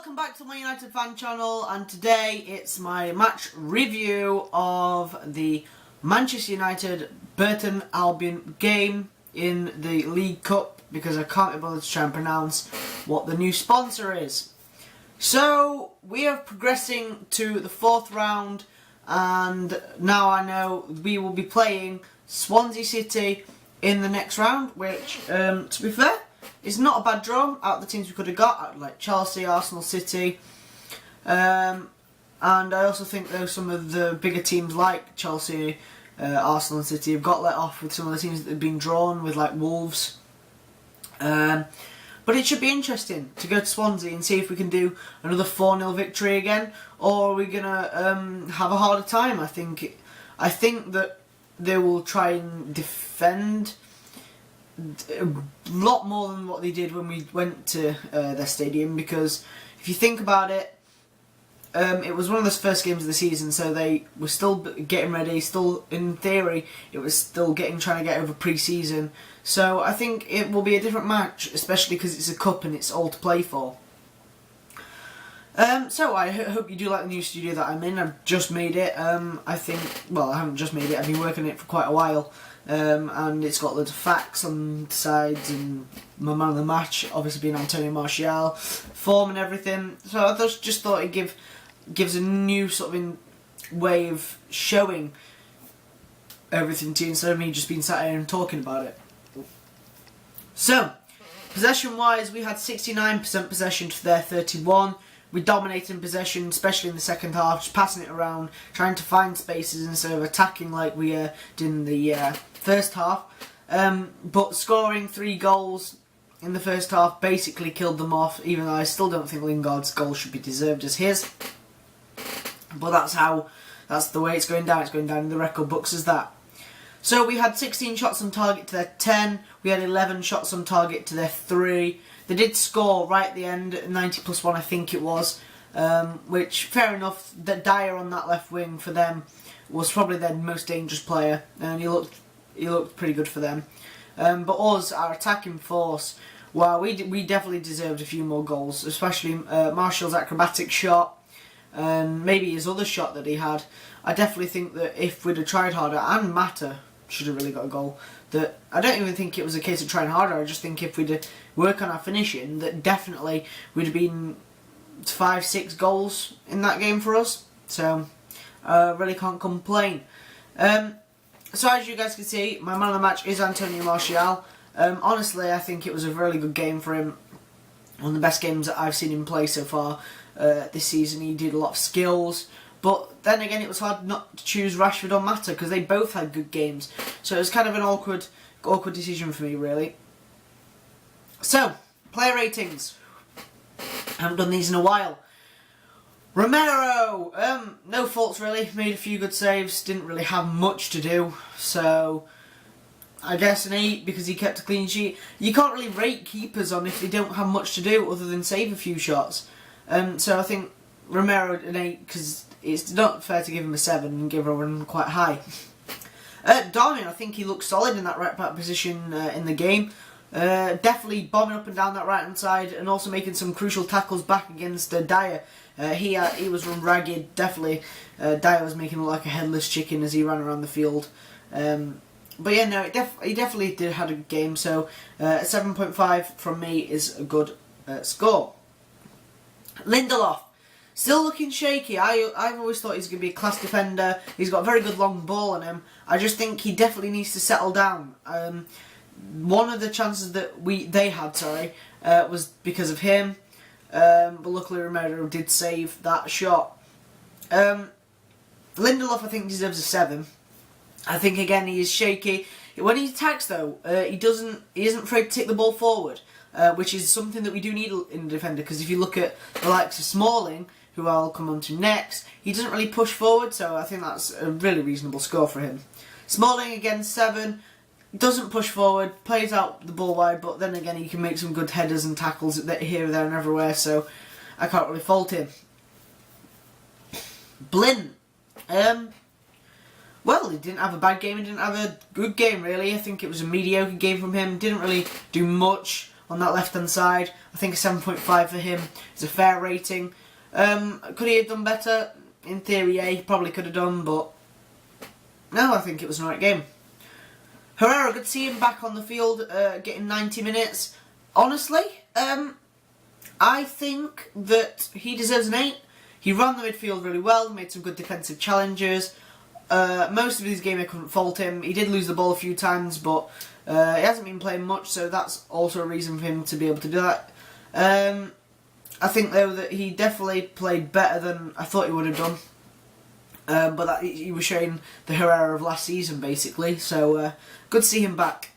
welcome back to my United fan channel, and today it's my match review of the Manchester United Burton Albion game in the League Cup, because I can't be bothered to try and pronounce what the new sponsor is. So we are progressing to the fourth round, and now I know we will be playing Swansea City in the next round, which, to be fair, is not a bad draw out of the teams we could have got, like Chelsea, Arsenal, City. And I also think though some of the bigger teams like Chelsea, Arsenal and City have got let off with some of the teams that have been drawn with, like Wolves. But it should be interesting to go to Swansea and see if we can do another 4-0 victory again, or are we going to have a harder time. I think that they will try and defend a lot more than what they did when we went to their stadium, because if you think about it, it was one of the first games of the season, so they were still getting ready, still in theory it was still trying to get over pre-season. So I think it will be a different match, especially because it's a cup and it's all to play for. So I hope you do like the new studio that I'm in. I've just made it. I haven't just made it, I've been working on it for quite a while. And it's got loads of facts on the sides, and my man of the match obviously being Antonio Martial, form and everything. So I just thought it gives a new sort of way of showing everything to you, instead of me just being sat here and talking about it. So, possession wise, we had 69% possession to their 31%. We dominated in possession, especially in the second half, just passing it around, trying to find spaces instead of attacking like we did in the first half. But scoring 3 goals in the first half basically killed them off, even though I still don't think Lingard's goal should be deserved as his. But that's the way it's going down. It's going down in the record books as that. So we had 16 shots on target to their 10. We had 11 shots on target to their 3. They did score right at the end, 90+1 I think it was, which, fair enough, that Dyer on that left wing for them was probably their most dangerous player, and he looked pretty good for them. But us, our attacking force, well, we definitely deserved a few more goals, especially Martial's acrobatic shot, and maybe his other shot that he had. I definitely think that if we'd have tried harder, and Mata should have really got a goal, that I don't even think it was a case of trying harder. I just think if we'd work on our finishing, that definitely would have been 5-6 goals in that game for us. So I really can't complain. So as you guys can see, my man of the match is Antonio Martial. Honestly, I think it was a really good game for him. One of the best games that I've seen him play so far this season. He did a lot of skills. But then again, it was hard not to choose Rashford or Mata, because they both had good games. So it was kind of an awkward decision for me, really. So, player ratings. I haven't done these in a while. Romero, no faults really. Made a few good saves. Didn't really have much to do. So, I guess an 8 because he kept a clean sheet. You can't really rate keepers on if they don't have much to do other than save a few shots. So I think Romero an 8 because it's not fair to give him a 7 and give everyone quite high. Darmian, I think he looked solid in that right back position in the game. Definitely bombing up and down that right hand side, and also making some crucial tackles back against Dyer. He was run ragged. Definitely, Dyer was making him look like a headless chicken as he ran around the field. But yeah, no, he definitely did had a good game. So 7.5 from me is a good score. Lindelof. Still looking shaky. I've always thought he's going to be a class defender. He's got a very good long ball on him. I just think he definitely needs to settle down. One of the chances that they had was because of him. But luckily Romero did save that shot. Lindelof, I think, deserves a 7. I think again he is shaky. When he attacks though, he isn't afraid to take the ball forward. Which is something that we do need in a defender, because if you look at the likes of Smalling, who I'll come on to next, he doesn't really push forward, so I think that's a really reasonable score for him. Smalling again 7, doesn't push forward, plays out the ball wide, but then again he can make some good headers and tackles here, there and everywhere, so I can't really fault him. Blint. Well, he didn't have a bad game, he didn't have a good game really. I think it was a mediocre game from him, didn't really do much on that left-hand side. I think a 7.5 for him is a fair rating. Could he have done better? In theory, yeah, he probably could have done, but no, I think it was an alright game. Herrera, good to see him back on the field, getting 90 minutes. Honestly, I think that he deserves an 8. He ran the midfield really well, made some good defensive challenges. Most of his game I couldn't fault him. He did lose the ball a few times, but he hasn't been playing much, so that's also a reason for him to be able to do that. I think though that he definitely played better than I thought he would have done. But that, he was showing the Herrera of last season basically, so good to see him back.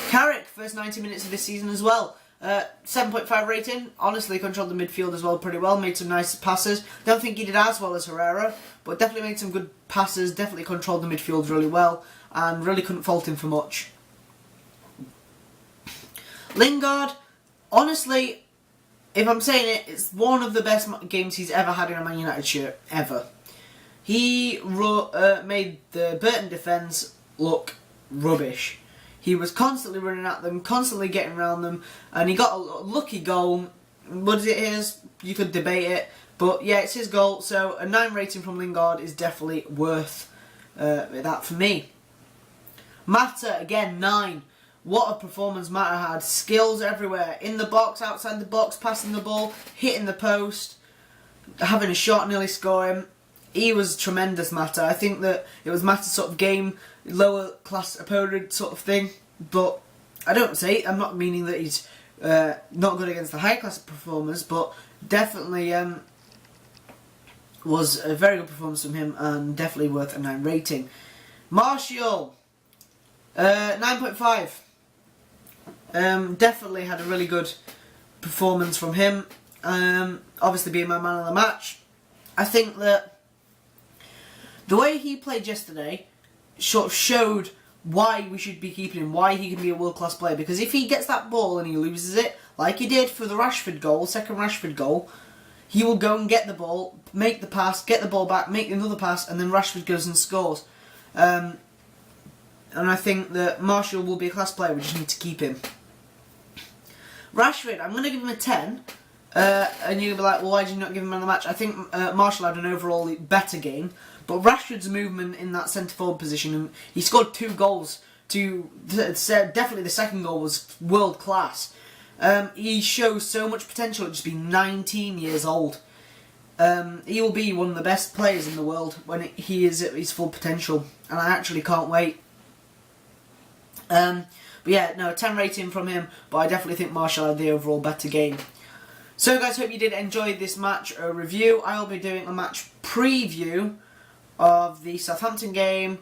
Carrick, first 90 minutes of this season as well. 7.5 rating, honestly controlled the midfield as well pretty well, made some nice passes. Don't think he did as well as Herrera, but definitely made some good passes, definitely controlled the midfield really well, and really couldn't fault him for much. Lingard, honestly, if I'm saying it, it's one of the best games he's ever had in a Man United shirt, ever. He made the Burton defence look rubbish. He was constantly running at them, constantly getting around them, and he got a lucky goal. Was it his? You could debate it, but yeah, it's his goal, so a 9 rating from Lingard is definitely worth that for me. Mata, again, 9. What a performance Mata had. Skills everywhere. In the box, outside the box, passing the ball, hitting the post, having a shot, nearly scoring. He was tremendous, Mata. I think that it was Mata's sort of game, lower class opponent sort of thing. But I don't say, I'm not meaning that he's not good against the high class performers, but definitely was a very good performance from him and definitely worth a 9 rating. Martial, 9.5. Definitely had a really good performance from him. Obviously being my man of the match. I think that the way he played yesterday sort of showed why we should be keeping him, why he can be a world-class player. Because if he gets that ball and he loses it, like he did for the Rashford goal, second Rashford goal, he will go and get the ball, make the pass, get the ball back, make another pass, and then Rashford goes and scores. And I think that Martial will be a class player, we just need to keep him. Rashford, I'm going to give him a 10. And you'll be like, well, why did you not give him man of the match? I think Martial had an overall better game, but Rashford's movement in that centre-forward position, and he scored 2 goals. Definitely the second goal was world-class. He shows so much potential at just being 19 years old. He will be one of the best players in the world when he is at his full potential, and I actually can't wait. But yeah, no, a 10 rating from him, but I definitely think Martial had the overall better game. So guys, hope you did enjoy this match review. I will be doing a match preview of the Southampton game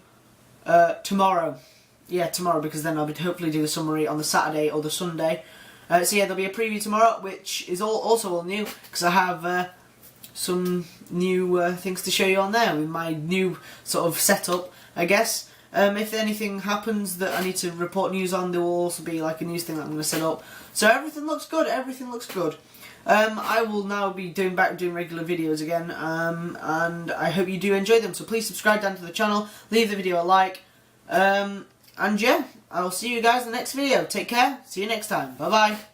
tomorrow. Yeah, tomorrow, because then I'll be hopefully do a summary on the Saturday or the Sunday. So yeah, there'll be a preview tomorrow, which is also all new, because I have some new things to show you on there with my new sort of setup, I guess. If anything happens that I need to report news on, there will also be like a news thing that I'm going to set up. So everything looks good, everything looks good. I will now be doing regular videos again, and I hope you do enjoy them. So please subscribe down to the channel, leave the video a like, and yeah, I'll see you guys in the next video. Take care, see you next time, bye bye.